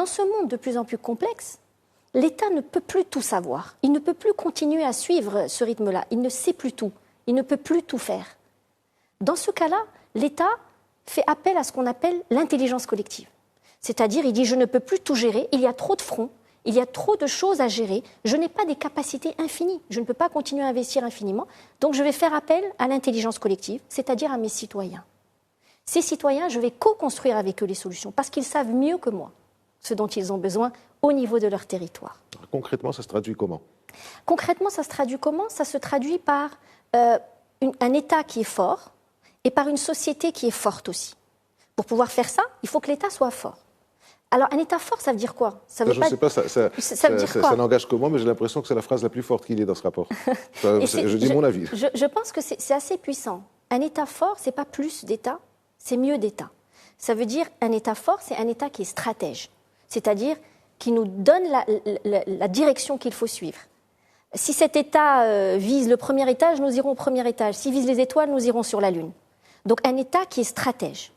ce monde de plus en plus complexe, l'État ne peut plus tout savoir. Il ne peut plus continuer à suivre ce rythme-là. Il ne sait plus tout. Il ne peut plus tout faire. Dans ce cas-là, l'État fait appel à ce qu'on appelle l'intelligence collective. C'est-à-dire, il dit, je ne peux plus tout gérer, il y a trop de fronts, il y a trop de choses à gérer, je n'ai pas des capacités infinies, je ne peux pas continuer à investir infiniment, donc je vais faire appel à l'intelligence collective, c'est-à-dire à mes citoyens. Ces citoyens, je vais co-construire avec eux les solutions, parce qu'ils savent mieux que moi ce dont ils ont besoin au niveau de leur territoire. Concrètement, ça se traduit comment? Concrètement, ça se traduit comment? Ça se traduit par un État qui est fort et par une société qui est forte aussi. Pour pouvoir faire ça, il faut que l'État soit fort. Alors, un État fort, ça veut dire quoi? Je ne sais pas, ça n'engage comment, mais j'ai l'impression que c'est la phrase la plus forte qu'il y ait dans ce rapport. Je dis mon avis. Je pense que c'est assez puissant. Un État fort, ce n'est pas plus d'État, c'est mieux d'État. Ça veut dire un État fort, c'est un État qui est stratège, c'est-à-dire qui nous donne la direction qu'il faut suivre. Si cet État vise le premier étage, nous irons au premier étage. S'il vise les étoiles, nous irons sur la Lune. Donc un État qui est stratège.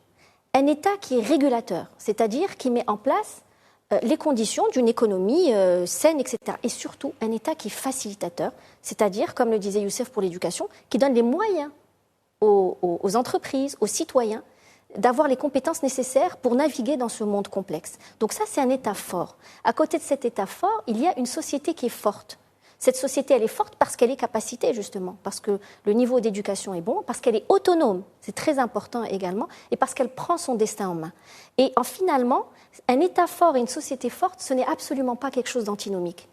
Un État qui est régulateur, c'est-à-dire qui met en place les conditions d'une économie saine, etc. Et surtout, un État qui est facilitateur, c'est-à-dire, comme le disait Youssef pour l'éducation, qui donne les moyens aux entreprises, aux citoyens, d'avoir les compétences nécessaires pour naviguer dans ce monde complexe. Donc ça, c'est un État fort. À côté de cet État fort, il y a une société qui est forte. Cette société, elle est forte parce qu'elle est capacitée, justement, parce que le niveau d'éducation est bon, parce qu'elle est autonome, c'est très important également, et parce qu'elle prend son destin en main. Et finalement, un État fort et une société forte, ce n'est absolument pas quelque chose d'antinomique.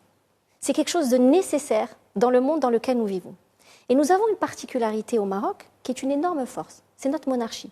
C'est quelque chose de nécessaire dans le monde dans lequel nous vivons. Et nous avons une particularité au Maroc qui est une énorme force, c'est notre monarchie.